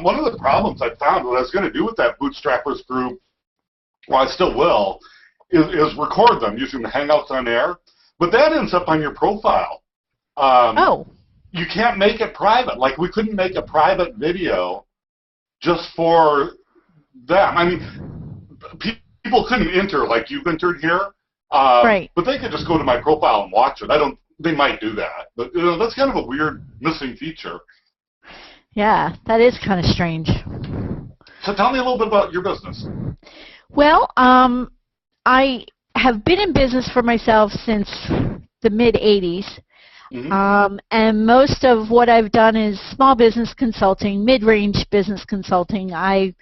one of the problems I found, what I was going to do with that Bootstrappers group, well, I still will, is record them using the Hangouts on Air. But that ends up on your profile. You can't make it private. Like, we couldn't make a private video just for them. I mean, people couldn't enter like you've entered here. Right. But they could just go to my profile and watch it. They might do that. But, that's kind of a weird missing feature. Yeah, that is kind of strange. So tell me a little bit about your business. Well, I have been in business for myself since the mid-'80s. Mm-hmm. And most of what I've done is small business consulting, mid-range business consulting. I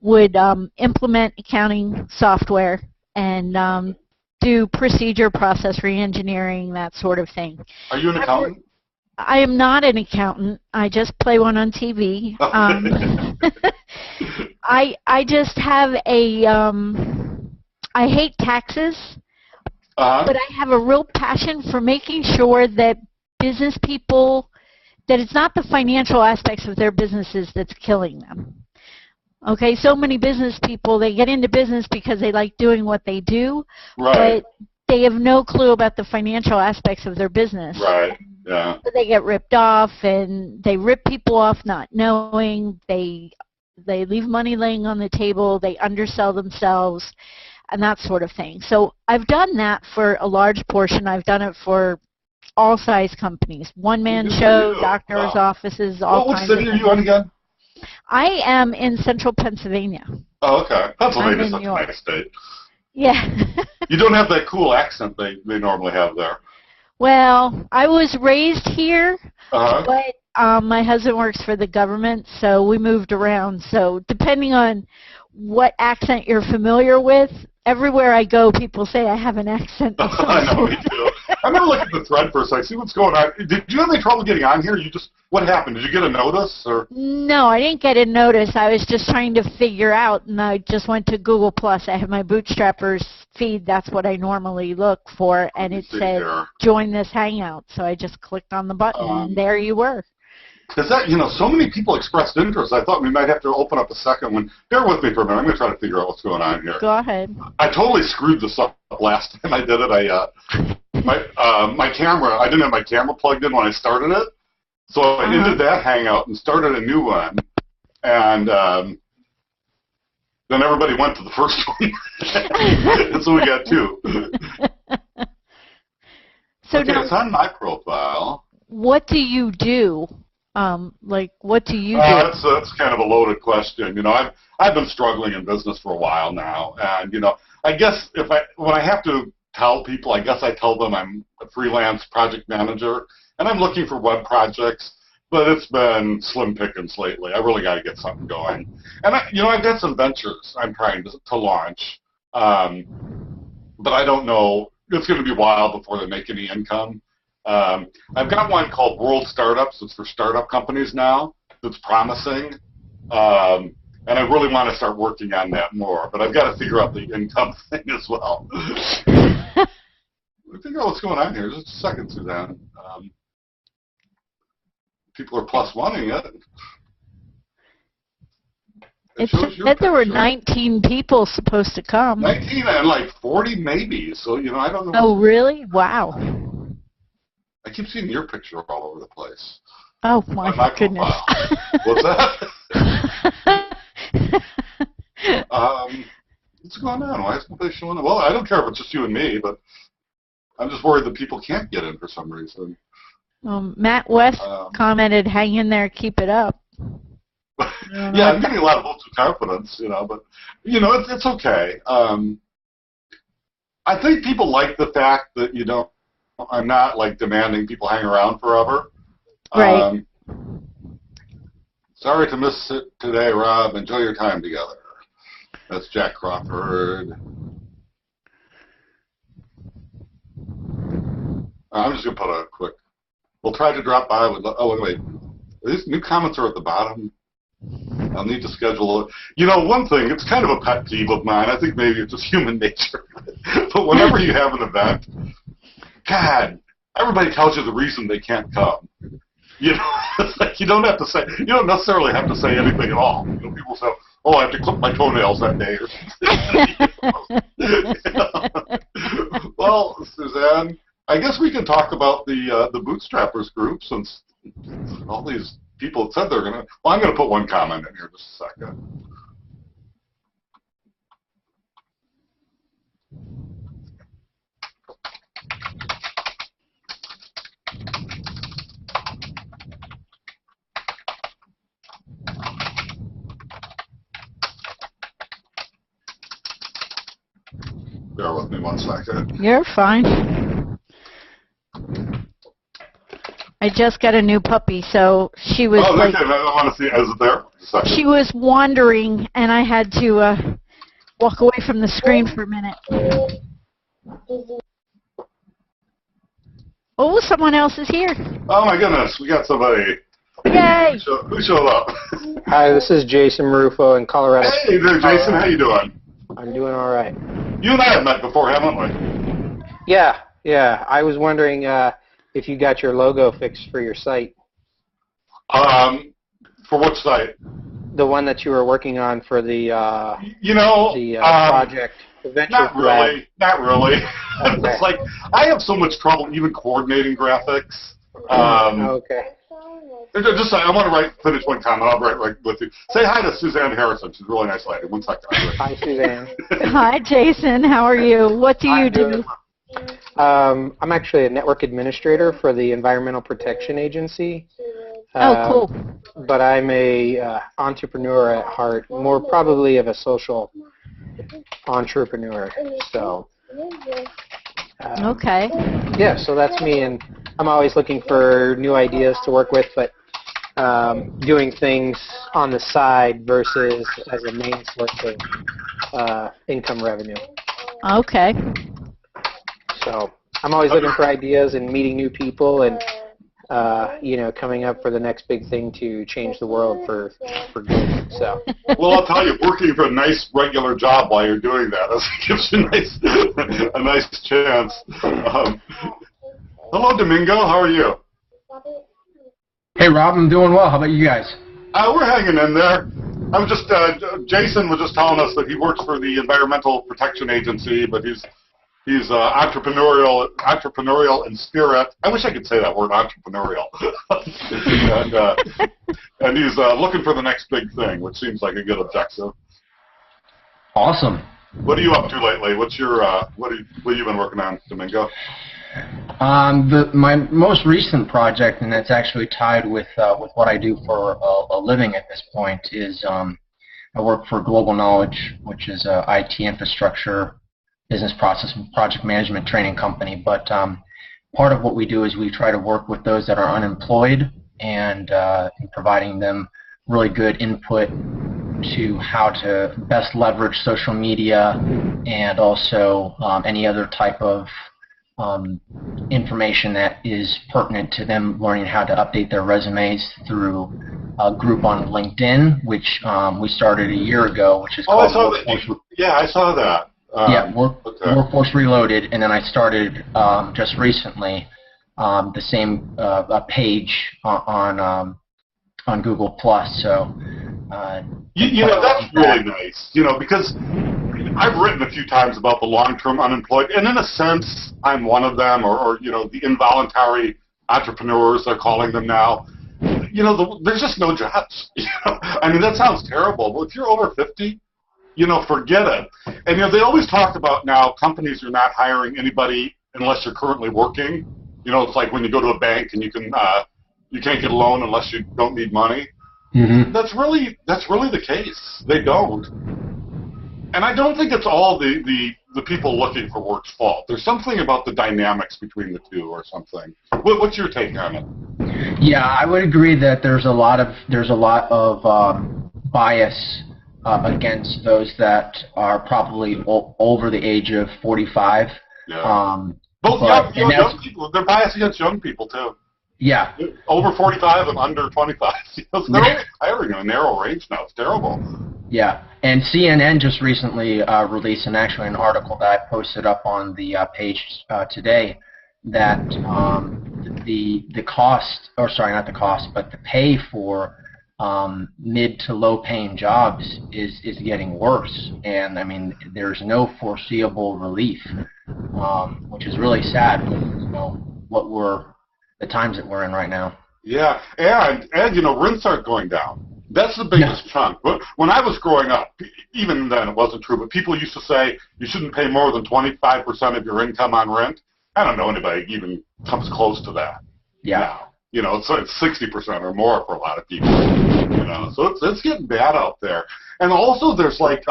would implement accounting software and do procedure process re-engineering, that sort of thing. Are you an accountant? I am not an accountant. I just play one on TV. I just have I hate taxes, but I have a real passion for making sure that business people, that it's not the financial aspects of their businesses that's killing them. Okay, so many business people, they get into business because they like doing what they do, right, but they have no clue about the financial aspects of their business. Right, yeah. So they get ripped off, and they rip people off not knowing. They leave money laying on the table. They undersell themselves, and that sort of thing. So I've done that for a large portion. I've done it for all size companies, one-man show, doctors' offices, all kinds of things. What city are you in again? I am in central Pennsylvania. Oh, okay. Pennsylvania's such a nice state. Yeah. You don't have that cool accent they normally have there. Well, I was raised here, but my husband works for the government, so we moved around. So depending on what accent you're familiar with, everywhere I go, people say I have an accent. I know, me too. I'm going to look at the thread for a second, see what's going on. Did you have any trouble getting on here? What happened? Did you get a notice? Or? No, I didn't get a notice. I was just trying to figure out, and I just went to Google+. I have my Bootstrappers feed. That's what I normally look for, and it said, join this Hangout. So I just clicked on the button, and there you were. Because so many people expressed interest. I thought we might have to open up a second one. Bear with me for a minute. I'm going to try to figure out what's going on here. Go ahead. I totally screwed this up last time I did it. My camera, I didn't have my camera plugged in when I started it. So I ended that Hangout and started a new one. And then everybody went to the first one. And so we got two. So okay, now, it's on my profile. What do you do? What do you do? That's kind of a loaded question. I've been struggling in business for a while now, and I guess when I have to tell people, I guess I tell them I'm a freelance project manager, and I'm looking for web projects, but it's been slim pickings lately. I really got to get something going, and I've got some ventures I'm trying to launch, but I don't know. It's going to be a while before they make any income. I've got one called World Startups. It's for startup companies now. That's promising, and I really want to start working on that more. But I've got to figure out the income thing as well. Figure out what's going on here. Just a second, Suzanne. People are +1ing it. It said there were 19 people supposed to come. 19 and like 40 maybe. So I don't know. Oh really? Wow. I keep seeing your picture all over the place. Oh, my goodness. What's that? What's going on? Why isn't nobody showing up? Well, I don't care if it's just you and me, but I'm just worried that people can't get in for some reason. Matt West commented, hang in there, keep it up. Yeah, I'm getting a lot of votes of confidence, but, it's okay. I think people like the fact that, I'm not demanding people hang around forever. Right. Sorry to miss it today, Rob. Enjoy your time together. That's Jack Crawford. I'm just going to put a quick. We'll try to drop by. Wait. These new comments are at the bottom. I'll need to schedule it. One thing, it's kind of a pet peeve of mine. I think maybe it's just human nature. But whenever you have an event, God, everybody tells you the reason they can't come. It's like, You don't have to say. You don't necessarily have to say anything at all. You know, people say, "Oh, I have to clip my toenails that day." Well, Suzanne, I guess we can talk about the bootstrappers group since all these people have said they're going to. Well, I'm going to put one comment in here just a second. Bear with me one second. You're fine. I just got a new puppy, so she was like... Okay, I want to see, is it there? She was wandering, and I had to walk away from the screen for a minute. Oh, someone else is here. Oh my goodness, we got somebody. Yay! Who showed up? Hi, this is Jason Marufo in Colorado. Hey there, Jason, how you doing? I'm doing all right. You and I have met before, haven't we? Yeah. I was wondering if you got your logo fixed for your site. For which site? The one that you were working on for the project. Not really. Okay. It's like I have so much trouble even coordinating graphics. Okay. Just I want to finish one comment. I'll right with you. Say hi to Suzanne Harrison. She's a really nice lady. 1 second. Hi, Suzanne. Hi, Jason. How are you? What do you do? I'm actually a network administrator for the Environmental Protection Agency. Oh, cool. But I'm a entrepreneur at heart, more probably of a social entrepreneur. So. Okay. Yeah, so that's me, and I'm always looking for new ideas to work with, but doing things on the side versus as a main source of income revenue. Okay. So I'm always looking for ideas and meeting new people and coming up for the next big thing to change the world for good. So. Well, I'll tell you, working for a nice regular job while you're doing that gives you a nice chance. Hello, Domingo. How are you? Hey, Rob. I'm doing well. How about you guys? We're hanging in there. I was just Jason was just telling us that he works for the Environmental Protection Agency, but he's entrepreneurial in spirit. I wish I could say that word, entrepreneurial. and he's looking for the next big thing, which seems like a good objective. Awesome. What are you up to lately? What's your what have you been working on, Domingo? My most recent project, and that's actually tied with what I do for a living at this point, is I work for Global Knowledge, which is a IT infrastructure, business process, and project management training company. But part of what we do is we try to work with those that are unemployed and providing them really good input to how to best leverage social media and also any other type of information that is pertinent to them learning how to update their resumes through a group on LinkedIn, which we started a year ago, which is called I saw that. Yeah, I saw that. Workforce Reloaded, and then I started just recently the same page on Google Plus. So that's really nice. Because I've written a few times about the long-term unemployed, and in a sense, I'm one of them, or the involuntary entrepreneurs they're calling them now. There's just no jobs. I mean, that sounds terrible, but if you're over 50, forget it. And they always talk about now companies are not hiring anybody unless you're currently working. It's like when you go to a bank and you can't get a loan unless you don't need money. Mm-hmm. That's really the case. They don't. And I don't think it's all the people looking for work's fault. There's something about the dynamics between the two or something. What's your take on it? Yeah, I would agree that there's a lot of bias against those that are probably over the age of 45. Yeah. Both young people. They're biased against young people too. Yeah. Over 45 and under 25. They're hiring in a narrow range now. It's terrible. Yeah. And CNN just recently released an article that I posted up on the page today that the cost, or sorry, not the cost, but the pay for mid to low paying jobs is getting worse, and I mean there's no foreseeable relief, which is really sad. The times that we're in right now. Yeah, and rents aren't going down. That's the biggest chunk. But when I was growing up, even then it wasn't true, but people used to say you shouldn't pay more than 25% of your income on rent. I don't know anybody even comes close to that. Yeah. Now. It's 60% or more for a lot of people. So it's getting bad out there. And also there's like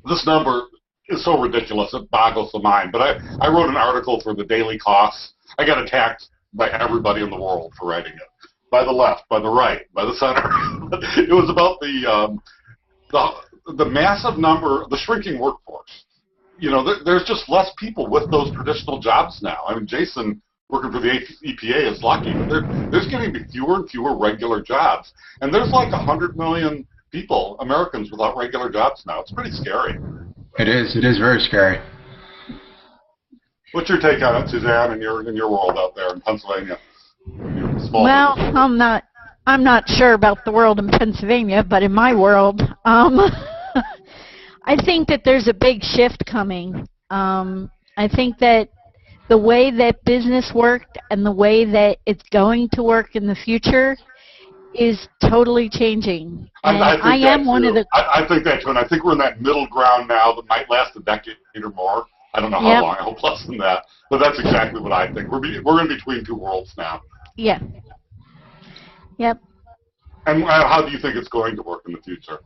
this number is so ridiculous it boggles the mind. But I wrote an article for the Daily Costs. I got attacked by everybody in the world for writing it. By the left, by the right, by the center. It was about the massive number, the shrinking workforce. There's just less people with those traditional jobs now. I mean, Jason, working for the EPA, is lucky. But there's getting to be fewer and fewer regular jobs. And there's like 100 million people, Americans, without regular jobs now. It's pretty scary. It is. It is very scary. What's your take on it, Suzanne, in your world out there in Pennsylvania? Well, I'm not sure about the world in Pennsylvania, but in my world, I think that there's a big shift coming. I think that the way that business worked and the way that it's going to work in the future is totally changing. And I am one of the... I think that too, and I think we're in that middle ground now that might last a decade or more. I don't know how long. I hope less than that. But that's exactly what I think. We're in between two worlds now. Yeah. Yep. And how do you think it's going to work in the future?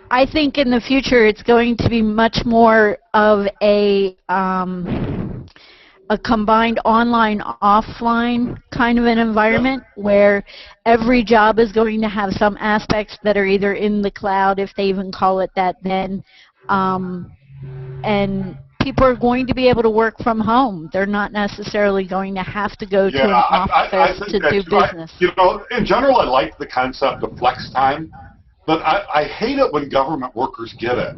I think in the future it's going to be much more of a combined online-offline kind of an environment where every job is going to have some aspects that are either in the cloud, if they even call it that then, and people are going to be able to work from home. They're not necessarily going to have to go to an office to do business. In general, I like the concept of flex time, but I hate it when government workers get it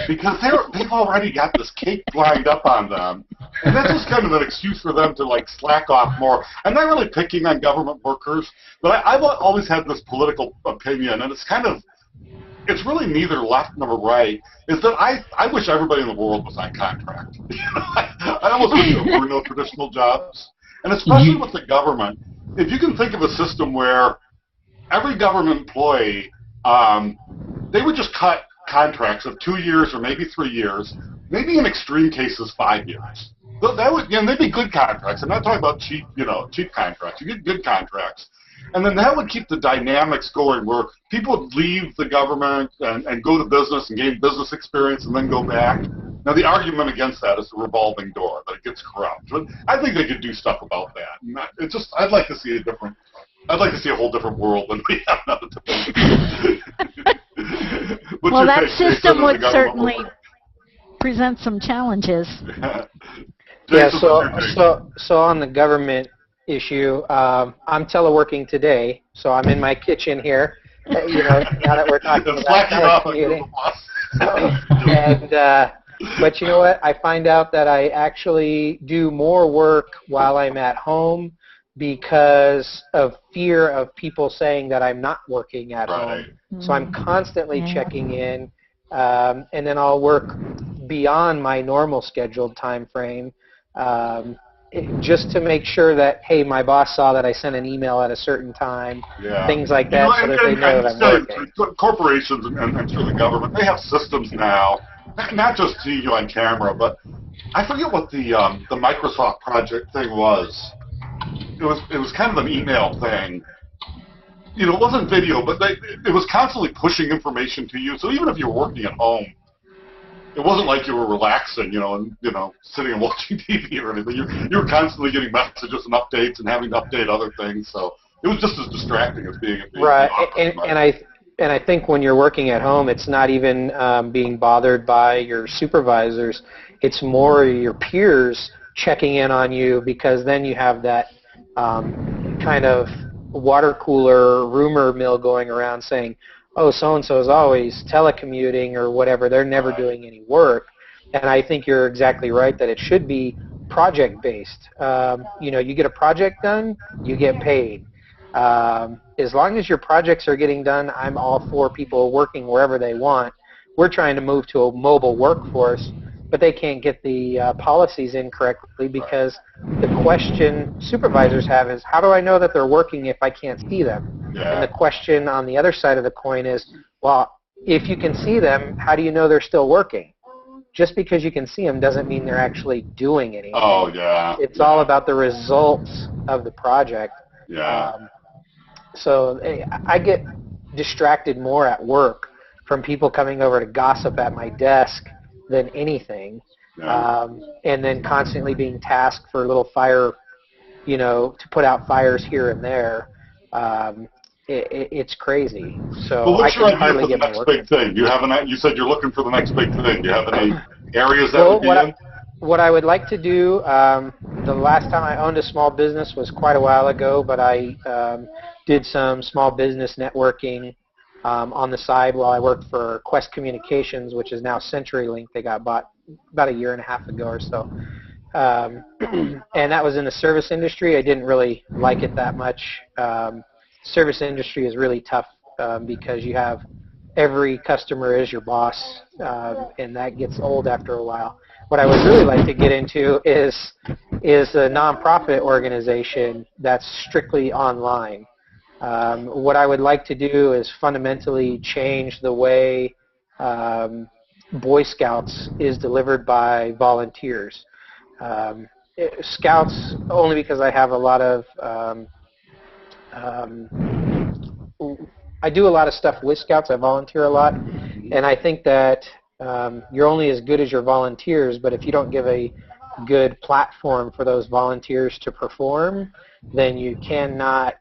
because they've already got this cake lined up on them, and that's just kind of an excuse for them to slack off more. I'm not really picking on government workers, but I've always had this political opinion, and it's really neither left nor right, is that I wish everybody in the world was on contract. I almost wish there were no traditional jobs. And especially with the government, if you can think of a system where every government employee, they would just cut contracts of 2 years or maybe 3 years, maybe in extreme cases 5 years. They'd be good contracts. I'm not talking about cheap contracts. You get good contracts. And then that would keep the dynamics going where people would leave the government and go to business and gain business experience and then go back. Now, the argument against that is the revolving door, that it gets corrupt. But I think they could do stuff about that. I'd like to see a whole different world than we have now. Well, that system would certainly present some challenges. Yeah, so on the government issue, I'm teleworking today, so I'm in my kitchen here, now that we're talking about telecommuting. But you know what? I find out that I actually do more work while I'm at home because of fear of people saying that I'm not working at home. So I'm constantly checking in, and then I'll work beyond my normal scheduled time frame, just to make sure that, hey, my boss saw that I sent an email at a certain time, things like that, so that they know that I'm working. Corporations and through the government, they have systems now, not just seeing you on camera, but I forget what the Microsoft project thing was. It was kind of an email thing. It wasn't video, but it was constantly pushing information to you. So even if you're working at home, it wasn't like you were relaxing, and sitting and watching TV or anything. You were constantly getting messages and updates and having to update other things. So it was just as distracting as being right. And I think when you're working at home, it's not even being bothered by your supervisors. It's more your peers checking in on you, because then you have that kind of water cooler rumor mill going around saying, oh, so-and-so is always telecommuting or whatever. They're never doing any work. And I think you're exactly right that it should be project-based. You know, you get a project done, you get paid. As long as your projects are getting done, I'm all for people working wherever they want. We're trying to move to a mobile workforce, but they can't get the policies in correctly because the question supervisors have is, how do I know that they're working if I can't see them? Yeah. And the question on the other side of the coin is, well, if you can see them, how do you know they're still working? Just because you can see them doesn't mean they're actually doing anything. Oh, yeah. It's all about the results of the project. Yeah. So I get distracted more at work from people coming over to gossip at my desk than anything. Yeah. And then constantly being tasked for a little fire, you know, to put out fires here and there. It's crazy. So well, what's I your can idea hardly for the get my next work big in. thing? You said you're looking for the next big thing. Do you have any areas that would be in? What I would like to do, the last time I owned a small business was quite a while ago, but I did some small business networking on the side while I worked for Quest Communications, which is now CenturyLink. They got bought about a year and a half ago or so. And that was in the service industry. I didn't really like it that much. Service industry is really tough because you have every customer is your boss, and that gets old after a while. What I would really like to get into is a nonprofit organization that's strictly online. What I would like to do is fundamentally change the way Boy Scouts is delivered by volunteers. Scouts, only because I have a lot of I do a lot of stuff with Scouts. I volunteer a lot, and I think that you're only as good as your volunteers, but if you don't give a good platform for those volunteers to perform, then you cannot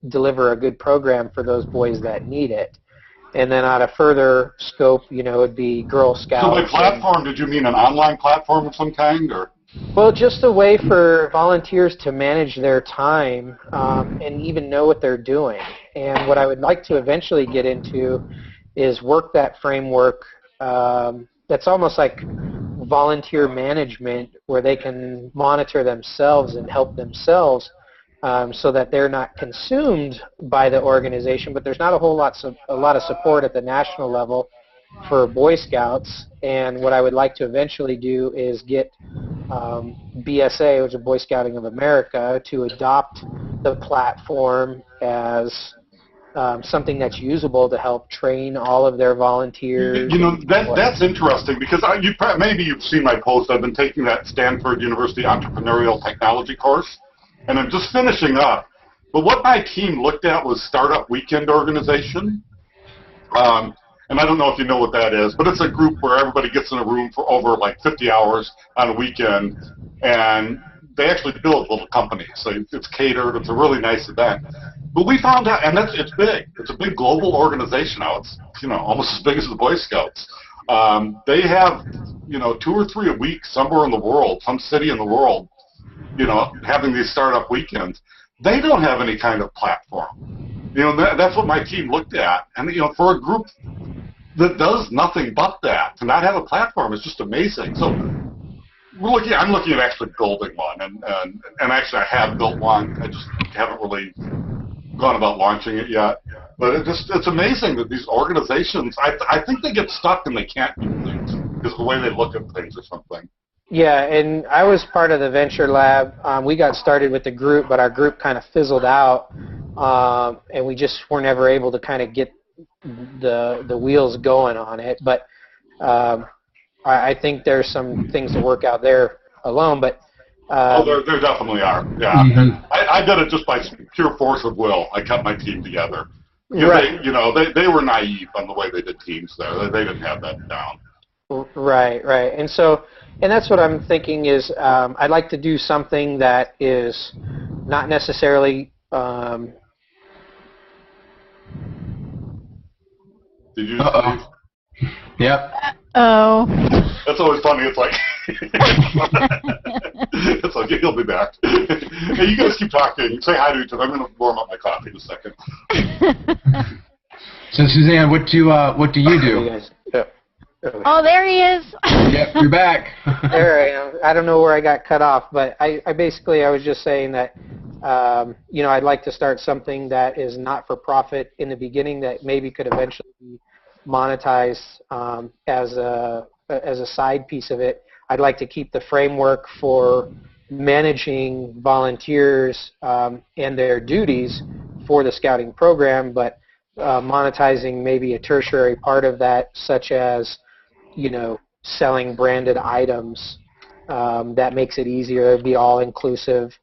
deliver a good program for those boys that need it. And then on a further scope, you know, it would be Girl Scouts. So by platform, did you mean an online platform of some kind, or? Well, just a way for volunteers to manage their time and even know what they're doing. And what I would like to eventually get into is work that framework that's almost like volunteer management, where they can monitor themselves and help themselves so that they're not consumed by the organization. But there's not a lot of support at the national level for Boy Scouts. And what I would like to eventually do is get BSA, which is Boy Scouting of America, to adopt the platform as something that's usable to help train all of their volunteers. You know, that's interesting because maybe you've seen my post. I've been taking that Stanford University Entrepreneurial Technology course, and I'm just finishing up. But what my team looked at was Startup Weekend Organization. And I don't know if you know what that is, but it's a group where everybody gets in a room for over like 50 hours on a weekend, and they actually build little companies. So it's catered. It's a really nice event. But we found out, and it's big. It's a big global organization now. It's, you know, almost as big as the Boy Scouts. They have, you know, 2 or 3 a week somewhere in the world, some city in the world, you know, having these startup weekends. They don't have any kind of platform. You know, that's what my team looked at. And, you know, for a group that does nothing but that, to not have a platform is just amazing. So I'm looking at actually building one, and actually I have built one. I just haven't really gone about launching it yet. But it's amazing that these organizations, I think they get stuck and they can't do things because of the way they look at things or something. Yeah, and I was part of the Venture Lab. We got started with the group, but our group kind of fizzled out, and we just were never able to kind of get the wheels going on it. But I think there's some things to work out there alone. But there definitely are. Yeah, mm-hmm. I did it just by pure force of will. I kept my team together. Right. They were naive on the way they did teams there. They didn't have that down. Right. And that's what I'm thinking is I'd like to do something that is not necessarily Did you just Yep. Oh. That's always funny. It's like it's like he'll be back. Hey, you guys keep talking. Say hi to each other. I'm going to warm up my coffee in a second. So Suzanne, what do you do? Yeah. Oh, there he is. Yep, you're back. There I am. I don't know where I got cut off, but I was just saying that, I'd like to start something that is not for profit in the beginning that maybe could eventually be monetized as a side piece of it. I'd like to keep the framework for managing volunteers and their duties for the scouting program, but monetizing maybe a tertiary part of that, such as selling branded items that makes it easier, be all-inclusive.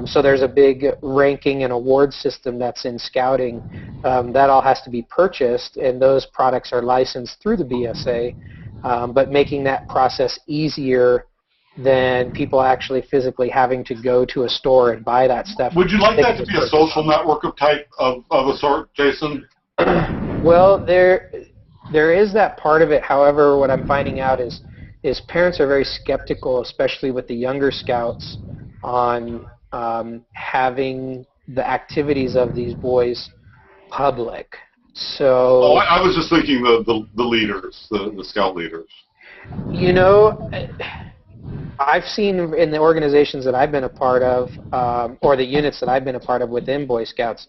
So there's a big ranking and award system that's in scouting. That all has to be purchased, and those products are licensed through the BSA, but making that process easier than people actually physically having to go to a store and buy that stuff. Would you like that to be a social network of type of a sort, Jason? Well, there is that part of it. However, what I'm finding out is parents are very skeptical, especially with the younger scouts, on having the activities of these boys public. So I was just thinking the leaders, the scout leaders. I've seen in the organizations that I've been a part of, or the units that I've been a part of within Boy Scouts,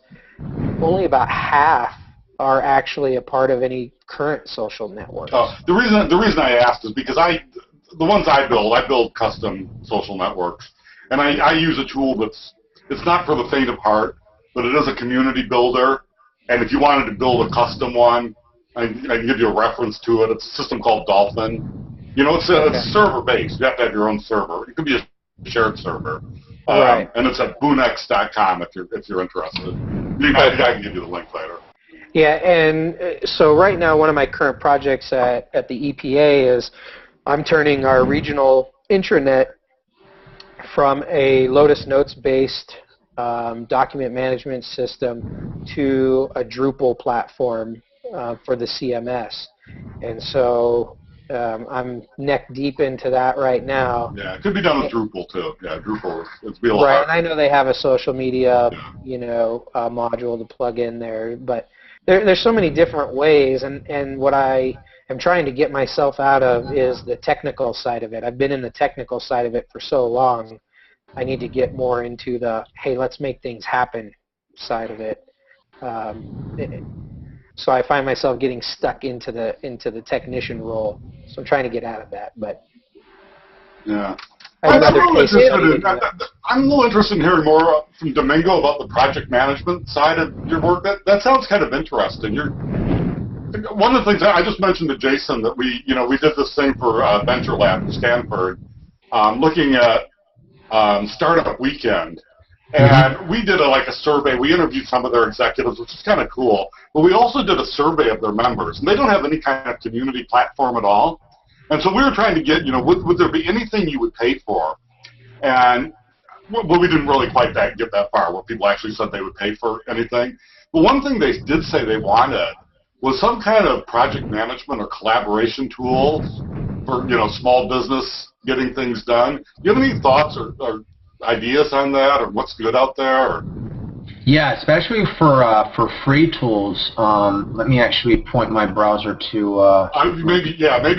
only about half are actually a part of any current social network. The reason I asked is because the ones I build custom social networks, and I use a tool it's not for the faint of heart, but it is a community builder. And if you wanted to build a custom one, I can give you a reference to it. It's a system called Dolphin. It's server-based. You have to have your own server. It could be a shared server. Right. And it's at boonex.com if you're interested. I can give you the link later. Yeah, and so right now one of my current projects at the EPA is I'm turning our regional intranet from a Lotus Notes-based document management system to a Drupal platform for the CMS. And so I'm neck deep into that right now. Yeah, it could be done with Drupal too. Yeah, Drupal is be a lot. Right, and I know they have a social media, module to plug in there, but there's so many different ways, and what I am trying to get myself out of is the technical side of it. I've been in the technical side of it for so long. I need to get more into the, hey, let's make things happen side of it. So I find myself getting stuck into the technician role. So I'm trying to get out of that, but yeah. I'm a little interested in hearing more from Domingo about the project management side of your work. That sounds kind of interesting. One of the things I just mentioned to Jason that we did this thing for Venture Lab in Stanford, looking at Startup Weekend, and we did a survey. We interviewed some of their executives, which is kind of cool. But we also did a survey of their members, and they don't have any kind of community platform at all. And so we were trying to get, would there be anything you would pay for? And well, we didn't really quite get that far, where people actually said they would pay for anything. But one thing they did say they wanted was some kind of project management or collaboration tools for, small business getting things done. Do you have any thoughts or ideas on that, or what's good out there? Or? Yeah, especially for free tools. Let me actually point my browser to. Maybe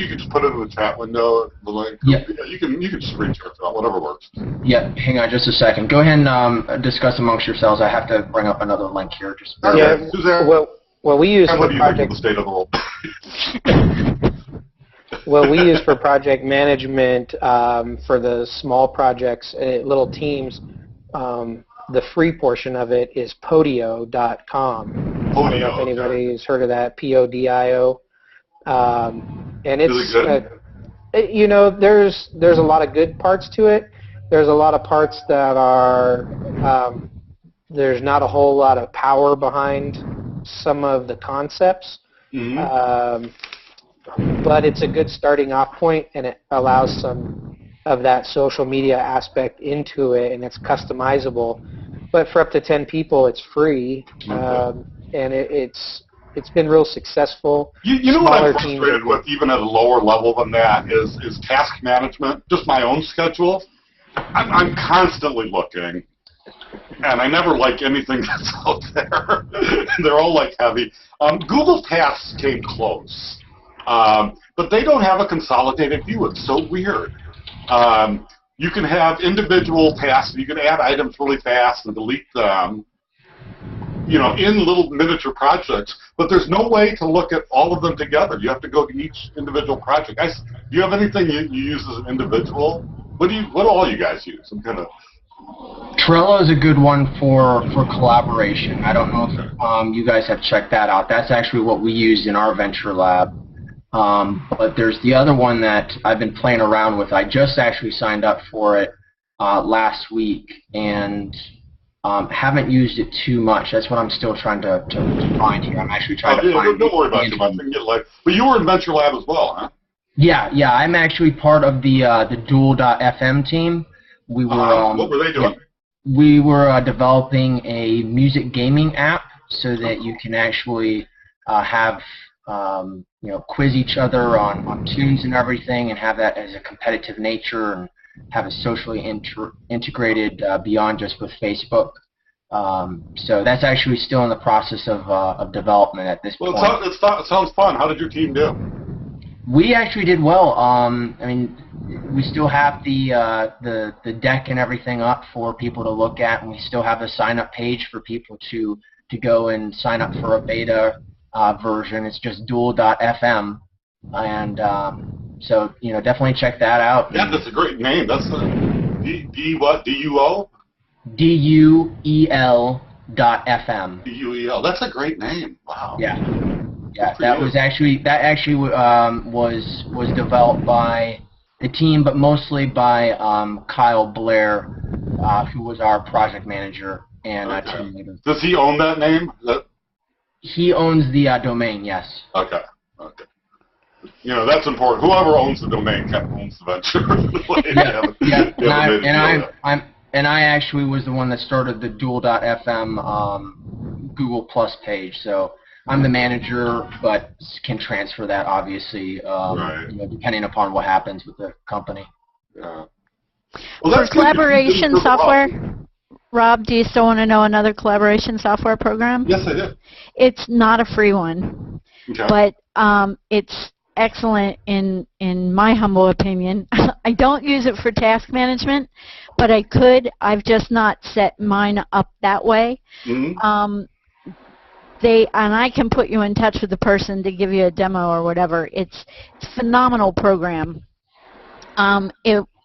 you could just put it in the chat window. The link. Yeah. You can just screen share it, whatever works. Yeah, hang on just a second. Go ahead and discuss amongst yourselves. I have to bring up another link here. Just well, we use for project. The state of the world. Well, we use for project management for the small projects, little teams. The free portion of it is podio.com. I don't know if anybody's heard of that, Podio. And it's, there's a lot of good parts to it. There's a lot of parts that are, there's not a whole lot of power behind some of the concepts. Mm-hmm. But it's a good starting off point, and it allows some of that social media aspect into it, and it's customizable. But for up to 10 people, it's free, and it's been real successful. You know what I'm frustrated with, even at a lower level than that, is task management, just my own schedule. I'm constantly looking, and I never like anything that's out there. They're all heavy. Google Tasks came close. but they don't have a consolidated view. It's so weird. You can have individual tasks. You can add items really fast and delete them, you know, in little miniature projects, but there's no way to look at all of them together. You have to go to each individual project. Do you have anything you use as an individual? What do all you guys use? Some kind of... Trello is a good one for collaboration. I don't know if you guys have checked that out. That's actually what we use in our venture lab. But there's the other one that I've been playing around with. I just actually signed up for it last week and haven't used it too much. That's what I'm still trying to find here. I'm actually trying to find... Don't worry about it. But you were in Venture Lab as well, huh? Yeah. I'm actually part of the Duel.fm team. We were, what were they doing? We were developing a music gaming app so that you can actually have quiz each other on tunes and everything, and have that as a competitive nature, and have it socially integrated beyond just with Facebook. So that's actually still in the process of development at this point. Well, it sounds fun. How did your team do? We actually did well. I mean, we still have the deck and everything up for people to look at, and we still have a sign-up page for people to go and sign up for a beta version. It's just duel.fm, and so definitely check that out. Yeah, that's a great name. That's what? D-U-O? DUEL.fm. DUEL. That's a great name. Wow. Yeah. Yeah, that actually was developed by the team, but mostly by Kyle Blair, who was our project manager and team leader. Does he own that name? He owns the domain, yes. Okay. That's important. Whoever owns the domain kind of owns the venture. And I actually was the one that started the Duel.fm Google Plus page, so I'm the manager, but can transfer that, obviously, depending upon what happens with the company. Yeah. Well, for collaboration software, Rob, do you still want to know another collaboration software program? Yes, I do. It's not a free one, but it's excellent in my humble opinion. I don't use it for task management, but I could. I've just not set mine up that way. Mm-hmm. And I can put you in touch with the person to give you a demo or whatever. It's a phenomenal program.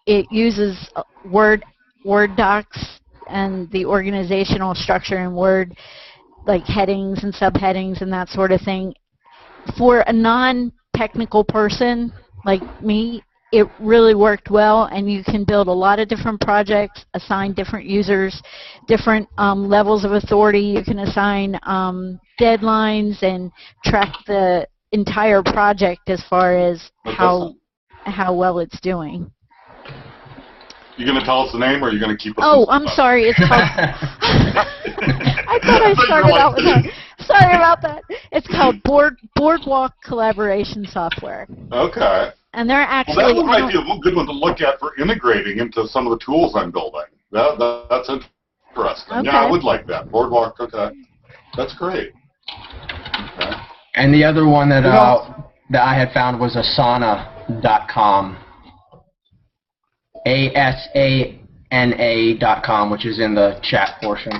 It uses Word docs and the organizational structure in Word, like headings and subheadings and that sort of thing. For a non-technical person like me, it really worked well, and you can build a lot of different projects, assign different users, different levels of authority. You can assign deadlines and track the entire project as far as how well it's doing. You going to tell us the name, or are you going to keep it? Oh, I'm sorry. It's called... I thought I started out with that. Sorry about that. It's called Boardwalk Collaboration Software. Okay. And they're actually... Well, that one might be a good one to look at for integrating into some of the tools I'm building. That's interesting. Okay. Yeah, I would like that. Boardwalk, okay. That's great. Okay. And the other one that I had found was asana.com. ASANA.com, which is in the chat portion.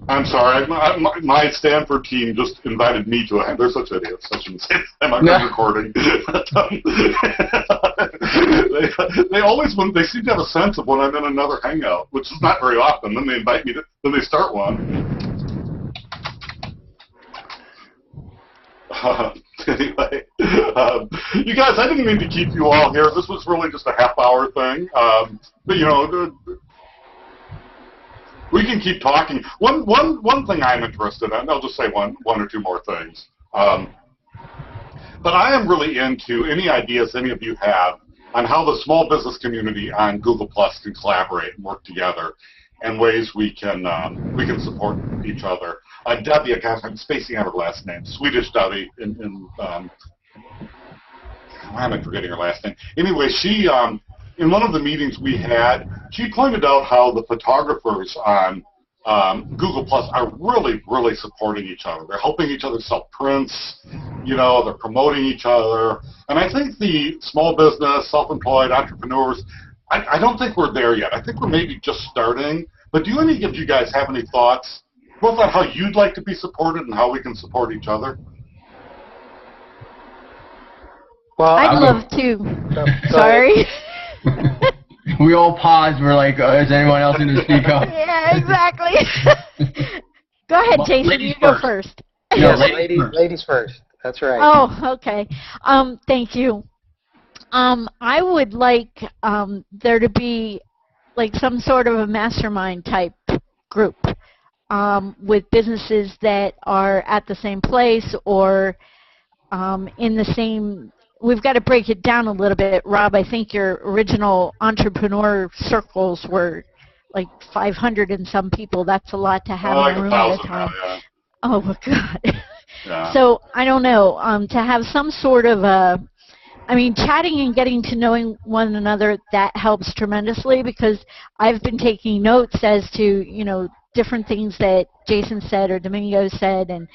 I'm sorry, my Stanford team just invited me to a... They're such idiots, such a mistake. I'm recording. They always, they seem to have a sense of when I'm in another hangout, which is not very often. Then they invite me to, then they start one. Anyway, you guys, I didn't mean to keep you all here. This was really just a half-hour thing. But, we can keep talking. One thing I'm interested in, I'll just say one or two more things. But I am really into any ideas any of you have on how the small business community on Google Plus can collaborate and work together, and ways we can support each other. Debbie, gosh, I'm spacing out her last name. Swedish Debbie. Why am I forgetting her last name? Anyway, she in one of the meetings we had, she pointed out how the photographers on Google Plus are really, really supporting each other. They're helping each other sell prints, you know, they're promoting each other. And I think the small business, self-employed entrepreneurs, I don't think we're there yet. I think we're maybe just starting. But do any of you guys have any thoughts, both on how you'd like to be supported and how we can support each other? Well, I'd love to. Sorry. We all paused. We're like, is anyone else going to speak up? Yeah, exactly. Go ahead, Jason. You go first. Yes, ladies first. That's right. Oh, okay. Thank you. I would like there to be like some sort of a mastermind type group with businesses that are at the same place or in the same. We've got to break it down a little bit. Rob, I think your original entrepreneur circles were like 500 and some people. That's a lot to have in a room at a time. Yeah. Oh, my God. Yeah. So, I don't know, to have some sort of a, I mean, chatting and getting to knowing one another, that helps tremendously because I've been taking notes as to, you know, different things that Jason said or Domingo said, and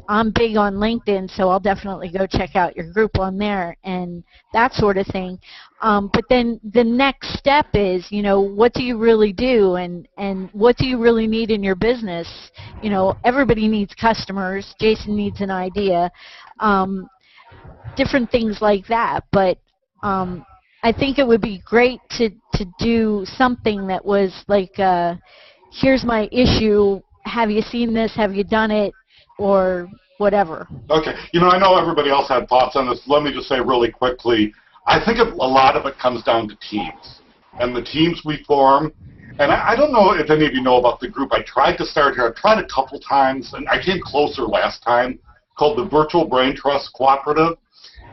I'm big on LinkedIn, so I'll definitely go check out your group on there and that sort of thing. But then the next step is, you know, what do you really do and what do you really need in your business? You know, everybody needs customers. Jason needs an idea. Different things like that. But I think it would be great to do something that was like, here's my issue, have you seen this, have you done it, or whatever. Okay. You know, I know everybody else had thoughts on this. Let me just say really quickly, I think a lot of it comes down to teams and the teams we form. And I don't know if any of you know about the group I tried to start here. I tried a couple times, and I came closer last time, called the Virtual Brain Trust Cooperative.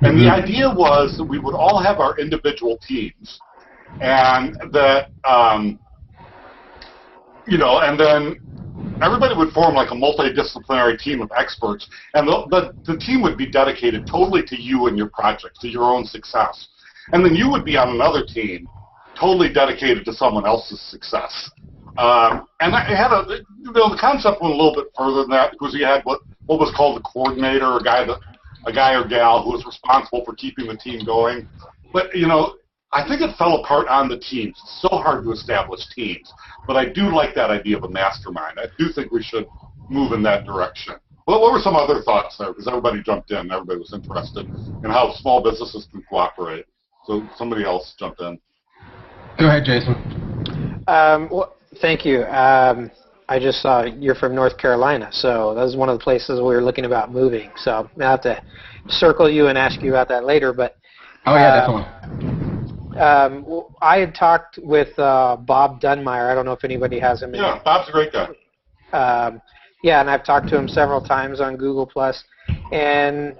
And the idea was that we would all have our individual teams, and that, you know, and then everybody would form like a multidisciplinary team of experts, and the team would be dedicated totally to you and your project, to your own success. And then you would be on another team totally dedicated to someone else's success. And I had you know, the concept went a little bit further than that because you had what was called a coordinator, a guy or gal who was responsible for keeping the team going. But, you know, I think it fell apart on the teams. It's so hard to establish teams. But I do like that idea of a mastermind. I do think we should move in that direction. Well, what were some other thoughts there? Because everybody jumped in. Everybody was interested in how small businesses can cooperate. So somebody else jumped in. Go ahead, Jason. Well, thank you. I just saw you're from North Carolina, so that was one of the places we were looking about moving. So I'll have to circle you and ask you about that later. But oh, yeah, definitely. I had talked with Bob Dunmeyer. I don't know if anybody has him. Yeah, Bob's a great guy. Yeah, and I've talked to him several times on Google+. And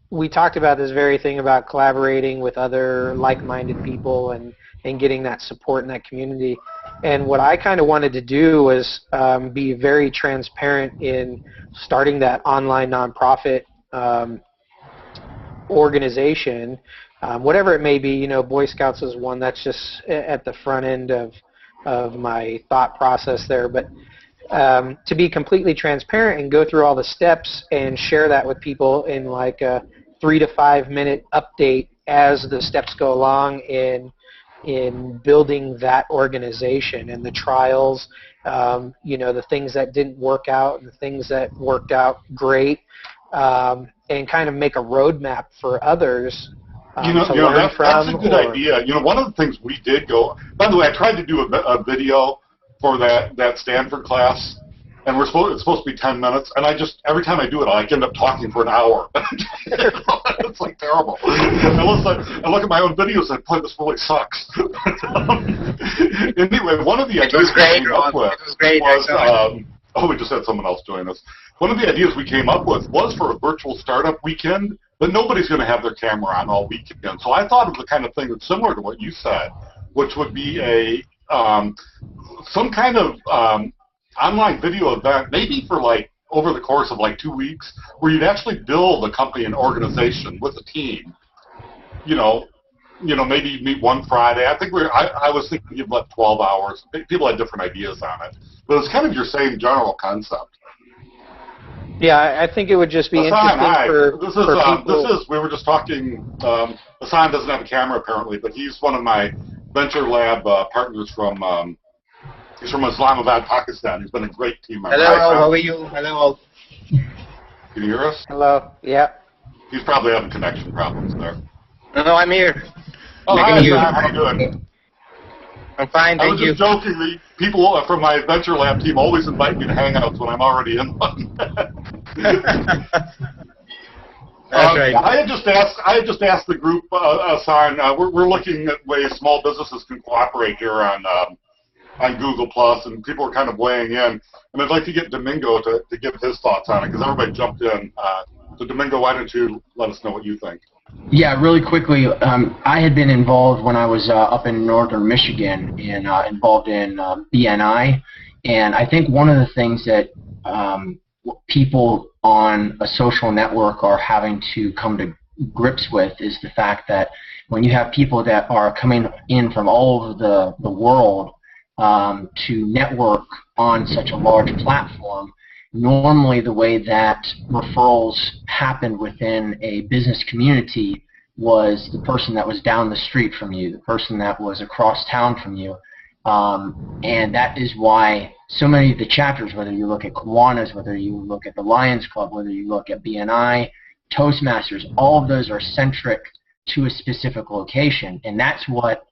we talked about this very thing about collaborating with other like-minded people and getting that support in that community. And what I kind of wanted to do was be very transparent in starting that online nonprofit organization. Whatever it may be, you know, Boy Scouts is one that's just at the front end of my thought process there. But to be completely transparent and go through all the steps and share that with people in like a 3 to 5 minute update as the steps go along in building that organization and the trials, you know, the things that didn't work out and the things that worked out great, and kind of make a roadmap for others. That's a good idea. You know, one of the things we did go, by the way, I tried to do a video for that Stanford class, and it's supposed to be 10 minutes, and every time I do it, I end up talking for an hour. It's like terrible. I look at my own videos and boy, this really sucks. Anyway, one of the ideas we came up with was, we just had someone else join us. One of the ideas we came up with was for a virtual startup weekend, but nobody's going to have their camera on all weekend. So I thought of the kind of thing that's similar to what you said, which would be some kind of online video event, maybe for like over the course of like 2 weeks, where you'd actually build a company and organization with a team, you know, maybe meet one Friday. I think I was thinking you'd let 12 hours. People had different ideas on it, but it's kind of your same general concept. Yeah, I think it would just be interesting for people. We were just talking. Hassan doesn't have a camera apparently, but he's one of my Venture Lab partners from. He's from Islamabad, Pakistan. He's been a great team member. Hello, how are you? Hello. Can you hear us? Hello. Yeah. He's probably having connection problems there. No, I'm here. Oh, hi, Hassan. How you doing? I'm fine, thank you. I was just joking. The people from my Venture Lab team always invite me to hangouts when I'm already in one. That's right. I had just asked the group, Hassan, we're looking at ways small businesses can cooperate here on Google Plus, and people are kind of weighing in. And I'd like to get Domingo to give his thoughts on it, because everybody jumped in. So Domingo, why don't you let us know what you think? Yeah, really quickly, I had been involved when I was up in northern Michigan, involved in BNI, and I think one of the things that people on a social network are having to come to grips with is the fact that when you have people that are coming in from all over the world to network on such a large platform, normally the way that referrals happened within a business community was the person that was down the street from you, the person that was across town from you. And that is why so many of the chapters, whether you look at Kiwanis, whether you look at the Lions Club, whether you look at BNI, Toastmasters, all of those are centric to a specific location. And that's what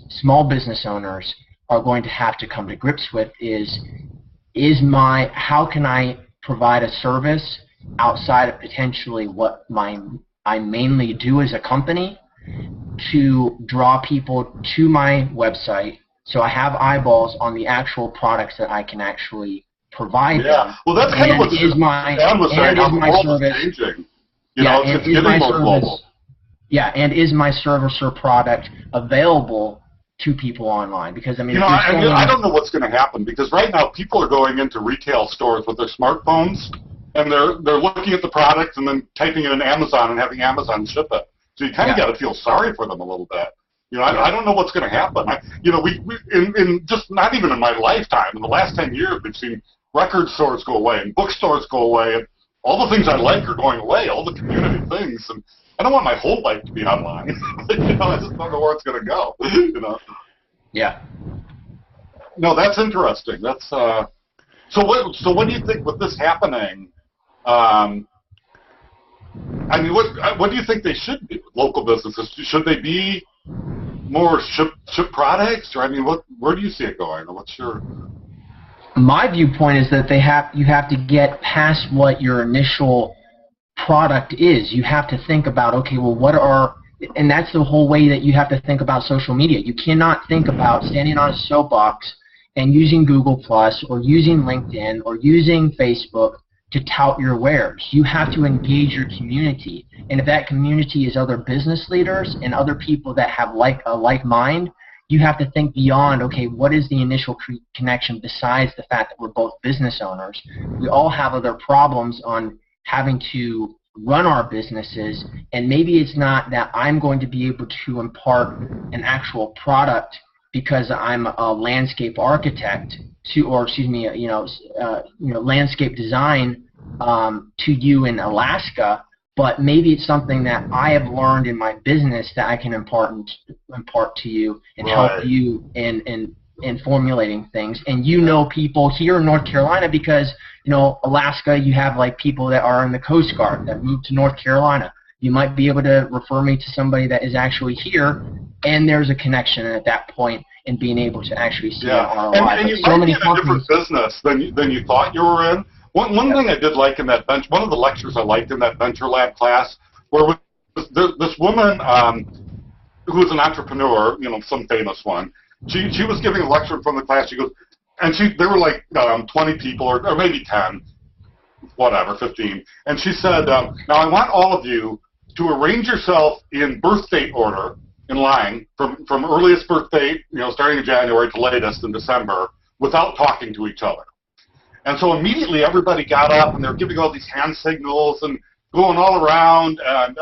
small business owners are going to have to come to grips with how can I provide a service outside of potentially what I mainly do as a company to draw people to my website so I have eyeballs on the actual products that I can actually provide them. Well, that's kind of what Dan was saying, how the world is changing. It's getting more global. Yeah, and is my service or product available to people online? Because I don't know what's going to happen, because right now people are going into retail stores with their smartphones and they're looking at the product and then typing it in Amazon and having Amazon ship it. So you kind of got to feel sorry for them a little bit. I don't know what's going to happen. We in just not even in my lifetime, in the last 10 years, we've seen record stores go away and bookstores go away, and all the things I like are going away, all the community things, and I don't want my whole life to be online. I just don't know where it's going to go. Yeah. No, that's interesting. That's so. What do you think with this happening? What do you think they should be? Local businesses, should they be more ship products, or where do you see it going? Or what's your? My viewpoint is that you have to get past what your initial product is. You have to think about, okay, well, and that's the whole way that you have to think about social media. You cannot think about standing on a soapbox and using Google Plus or using LinkedIn or using Facebook to tout your wares. You have to engage your community. And if that community is other business leaders and other people that have a like mind, you have to think beyond, okay, what is the initial connection besides the fact that we're both business owners? We all have other problems on having to run our businesses, and maybe it's not that I'm going to be able to impart an actual product because I'm a landscape architect landscape design to you in Alaska, but maybe it's something that I have learned in my business that I can impart to you and help you in formulating things. And people here in North Carolina because Alaska, you have people that are in the Coast Guard that moved to North Carolina. You might be able to refer me to somebody that is actually here, and there's a connection at that point in being able to actually see an ROI. And you might be in a different business than you thought you were in. One thing I did like in that one of the lectures I liked in that Venture Lab class, where this woman who was an entrepreneur, some famous one, she was giving a lecture from the class. She goes, and there were 20 people or maybe 10, whatever, 15, and she said, now I want all of you to arrange yourself in birth date order in line from earliest birth date, starting in January to latest in December, without talking to each other. And so immediately everybody got up and they're giving all these hand signals and going all around, and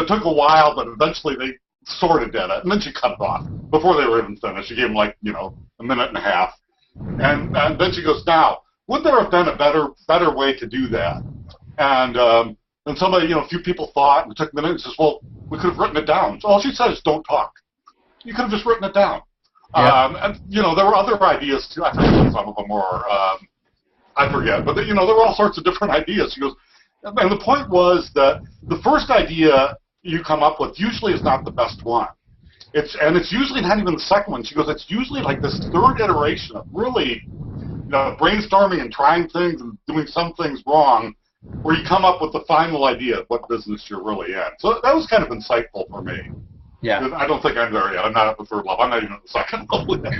it took a while, but eventually they sort of did it, and then she cut it off before they were even finished. She gave them like, a minute and a half, and then she goes, now, would there have been a better way to do that? And somebody, a few people thought, and it took a minute, and says, well, we could have written it down. So all she said is, don't talk. You could have just written it down. Yeah. And there were other ideas too. I forget what some of them were. I forget, but there were all sorts of different ideas. She goes, and the point was that the first idea you come up with usually is not the best one. It's usually not even the second one. She goes, it's usually like this third iteration of really, brainstorming and trying things and doing some things wrong, where you come up with the final idea of what business you're really in. So that was kind of insightful for me. Yeah. I don't think I'm there yet. I'm not at the third level. I'm not even at the second level yet.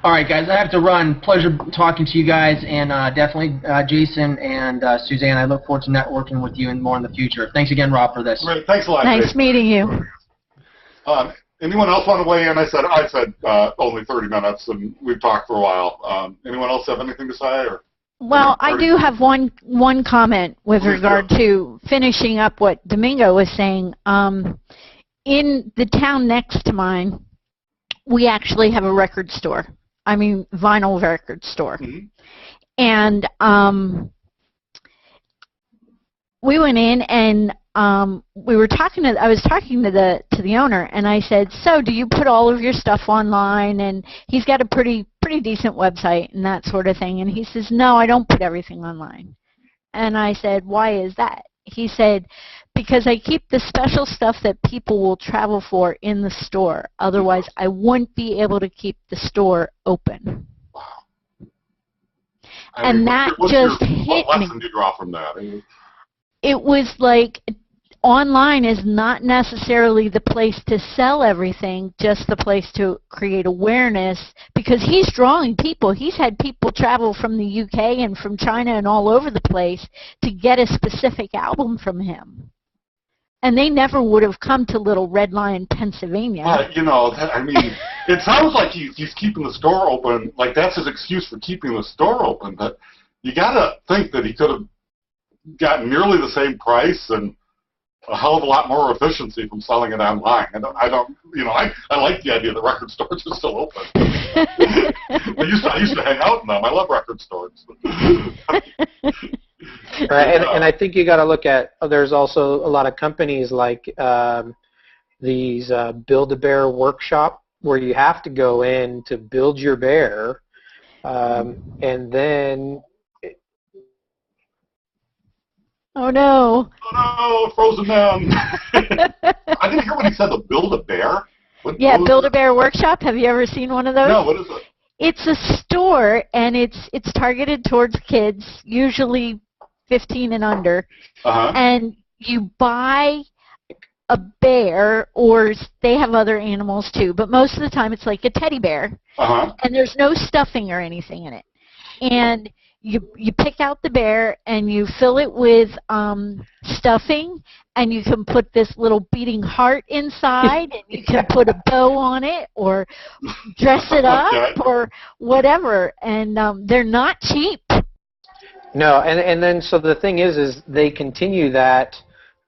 All right, guys, I have to run. Pleasure talking to you guys, and definitely Jason and Suzanne, I look forward to networking with you and more in the future. Thanks again, Rob, for this. Great. Thanks a lot. Nice Jason. meeting you. Anyone else want to weigh in? I said only 30 minutes, and we've talked for a while. Anyone else have anything to say? Or well, I do have one comment with regard to finishing up what Domingo was saying. In the town next to mine, we actually have a record store. I mean, vinyl record store. Mm-hmm. And we went in and we were talking I was talking to the owner, and I said, so do you put all of your stuff online? And he's got a pretty decent website and that sort of thing. And he says, no, I don't put everything online. And I said, why is that? He said, because I keep the special stuff that people will travel for in the store. Otherwise, I wouldn't be able to keep the store open. Wow. And that just hit me. What lesson do you draw from that? It was like, online is not necessarily the place to sell everything, just the place to create awareness, because he's drawing people. He's had people travel from the UK and from China and all over the place to get a specific album from him. And they never would have come to Little Red Lion, Pennsylvania. It sounds like he's keeping the store open, like that's his excuse for keeping the store open, but you got to think that he could have gotten nearly the same price and a hell of a lot more efficiency from selling it online. I like the idea that record stores are still open. I used to hang out in them. I love record stores. Right, and I think you got to look at, there's also a lot of companies like these Build-A-Bear workshop where you have to go in to build your bear, and then... Oh, no. Oh, no, frozen down. I didn't hear what he said, the Build-A-Bear? Yeah, Build-A-Bear workshop. Have you ever seen one of those? No, what is it? It's a store, and it's targeted towards kids, usually 15 and under. Uh-huh. And you buy a bear, or they have other animals too, but most of the time it's like a teddy bear. Uh-huh. And there's no stuffing or anything in it. And you pick out the bear and you fill it with stuffing, and you can put this little beating heart inside, and you can put a bow on it or dress it up or whatever. And they're not cheap. No, and then so the thing is they continue that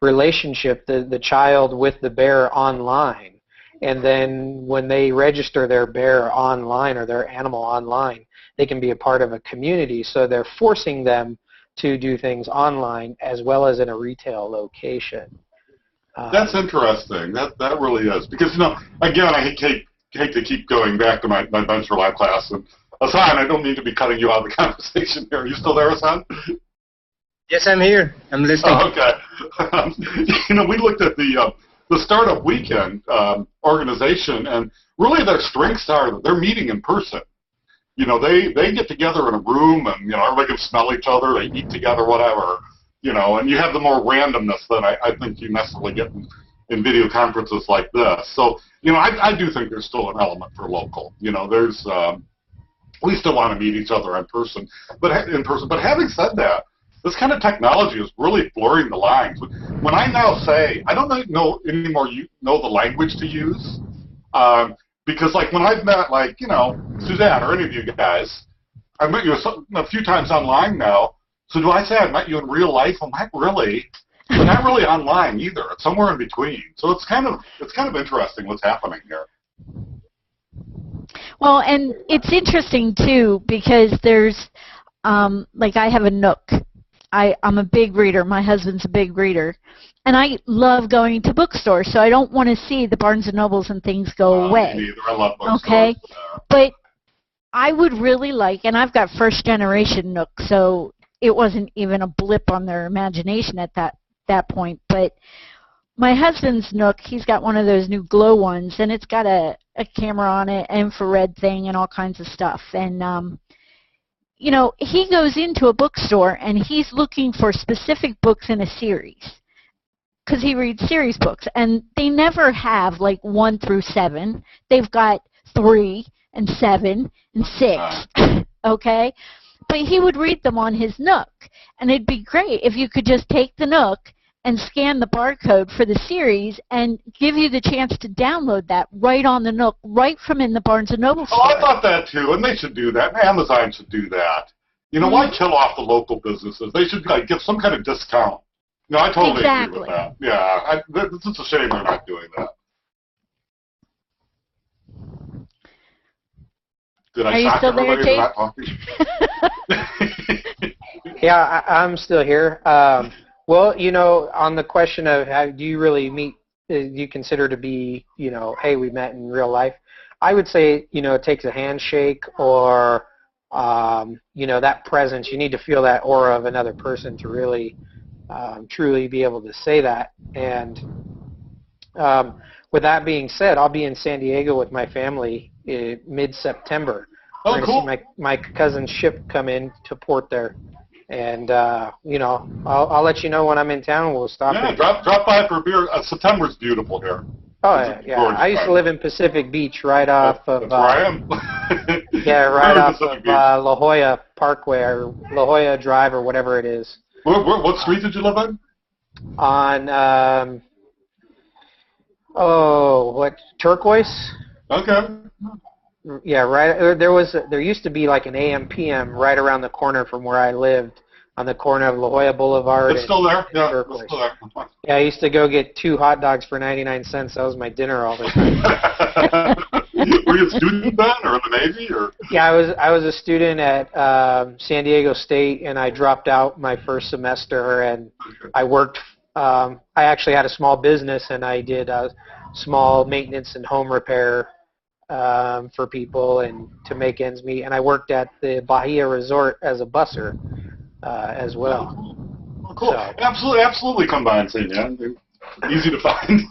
relationship, the child with the bear online. And then when they register their bear online or their animal online, they can be a part of a community. So they're forcing them to do things online as well as in a retail location. That's interesting. That really is. Because, again, I hate to keep going back to my Venture Lab class. And Hassan, I don't mean to be cutting you out of the conversation here. Are you still there, Hassan? Yes, I'm here. I'm listening. Oh, okay. We looked at the Startup Weekend organization, and really their strengths are they're meeting in person. They get together in a room, and everybody can smell each other. They eat together, whatever. And you have the more randomness that I think you necessarily get in video conferences like this. So I do think there's still an element for local. There's we still want to meet each other in person. But having said that, this kind of technology is really blurring the lines. When I now say, I don't know anymore know the language to use, because like when I've met Suzanne or any of you guys, I've met you a few times online now, so do I say I met you in real life? Well, not really. but not really online either. It's somewhere in between. So it's kind of interesting what's happening here. Well, and it's interesting too because there's like I have a Nook. I'm a big reader. My husband's a big reader. And I love going to bookstores, so I don't want to see the Barnes & Nobles and things go away. Me neither. I love bookstores. Okay? But I would really like, and I've got first-generation Nook, so it wasn't even a blip on their imagination at that point. But my husband's Nook, he's got one of those new glow ones, and it's got a camera on it, an infrared thing, and all kinds of stuff. And you know, he goes into a bookstore and he's looking for specific books in a series because he reads series books, and they never have like 1 through 7. They've got 3 and 7 and 6, okay? But he would read them on his Nook, and it'd be great if you could just take the Nook and scan the barcode for the series and give you the chance to download that right on the Nook, right from in the Barnes & Noble store. Oh, I thought that too, and they should do that. Amazon should do that. You know, why kill off the local businesses? They should like give some kind of discount. No, I totally agree with that. Yeah, it's just a shame they're not doing that. Did I shock everybody into not talking? Yeah, I'm still here. Well, you know, on the question of how do you really meet, do you consider to be, you know, hey, we met in real life? I would say, you know, it takes a handshake or, you know, that presence. You need to feel that aura of another person to really truly be able to say that. And with that being said, I'll be in San Diego with my family mid-September. Oh, cool. See my cousin's ship come in to port there. And, you know, I'll let you know when I'm in town. We'll stop. Yeah, drop by for a beer. September's beautiful here. Oh, yeah. I used to live in Pacific Beach right off of... That's where I am. Yeah, right off of La Jolla Parkway or La Jolla Drive or whatever it is. What street did you live on? On, what, Turquoise? Okay. Yeah, right. There used to be like an AM/PM right around the corner from where I lived, on the corner of La Jolla Boulevard. It's still there. Yeah, it's still there. Yeah, I used to go get 2 hot dogs for 99 cents. That was my dinner all the time. Were you a student then, or in the Navy, or? Yeah, I was a student at San Diego State, and I dropped out my first semester, and I worked. I actually had a small business, and I did small maintenance and home repair for people and to make ends meet. And I worked at the Bahia Resort as a busser as well. Oh, cool. So, absolutely come by and see me. Easy to find.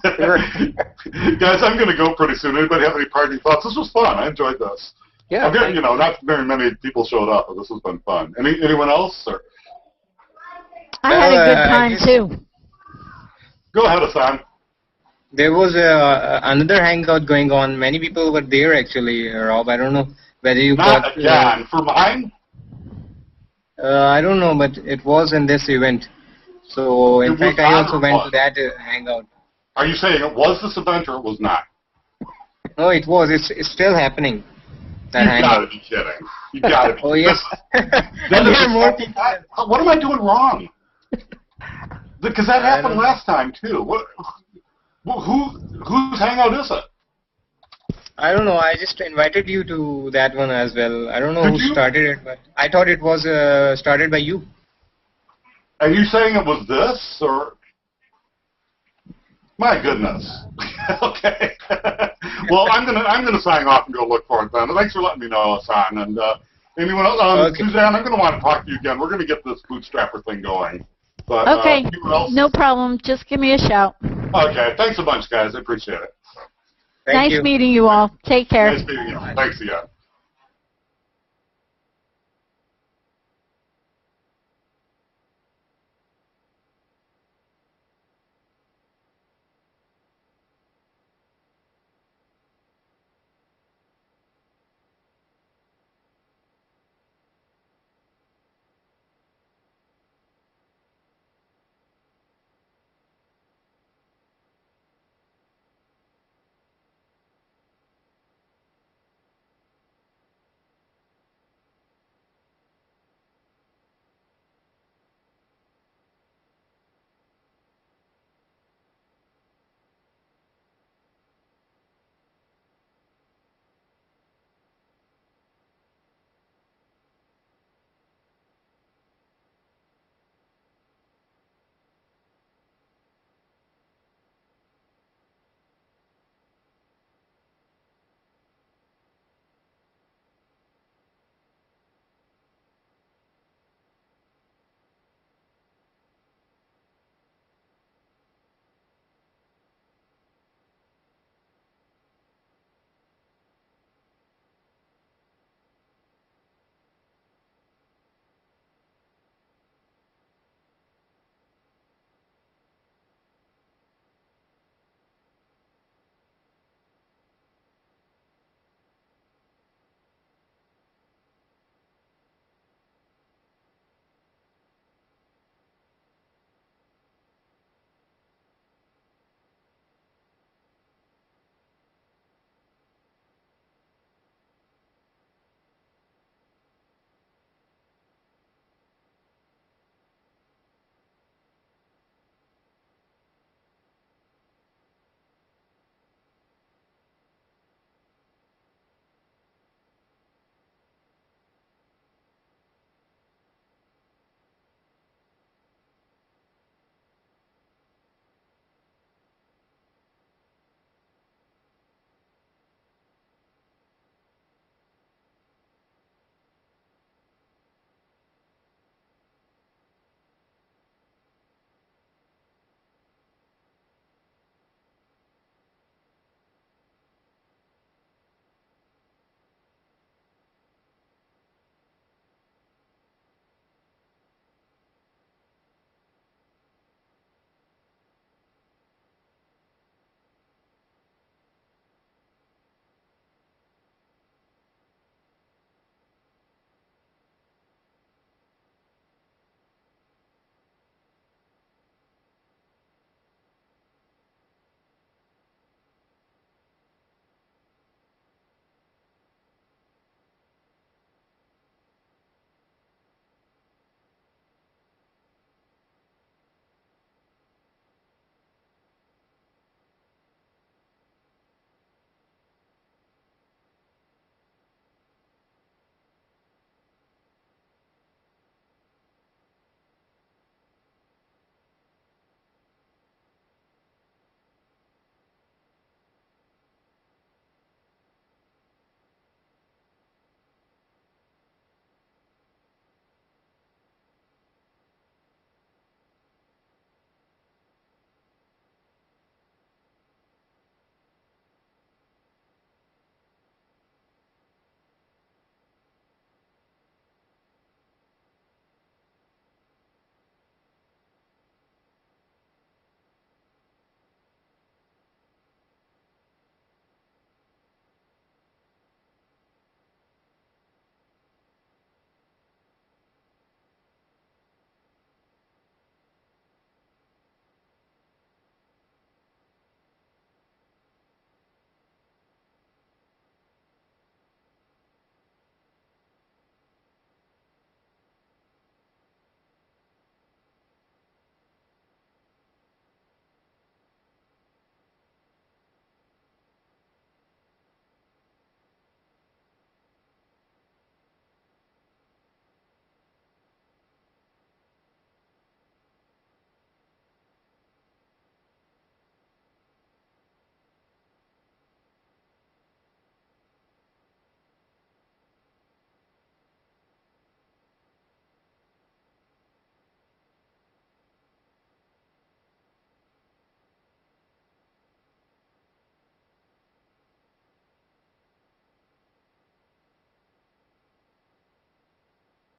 Guys, I'm going to go pretty soon. Anybody have any parting thoughts? This was fun. I enjoyed this. Yeah. You know, not very many people showed up, but this has been fun. Anyone else? Or? I had a good time too. Go ahead, Hassan. There was another hangout going on. Many people were there actually, Rob. I don't know whether you got... again. For mine? I don't know, but it was in this event. So, in fact, I also went to that hangout. Are you saying it was this event or it was not? No, it was. It's still happening. You gotta be kidding. You gotta be. Oh, yes. There are more people. What am I doing wrong? Because that happened last time, too. Whose hangout is it? I don't know. I just invited you to that one as well. I don't know who started it, but I thought it was started by you. Are you saying it was this, or? My goodness. Okay. Well, I'm gonna sign off and go look for it then. Thanks for letting me know, Hassan. And anyone else? Okay. Suzanne, I'm gonna want to talk to you again. We're gonna get this bootstrapper thing going. But, okay. No problem. Just give me a shout. Okay. Thanks a bunch, guys. I appreciate it. Thank you. Nice meeting you all. Take care. Nice meeting you. Thanks again.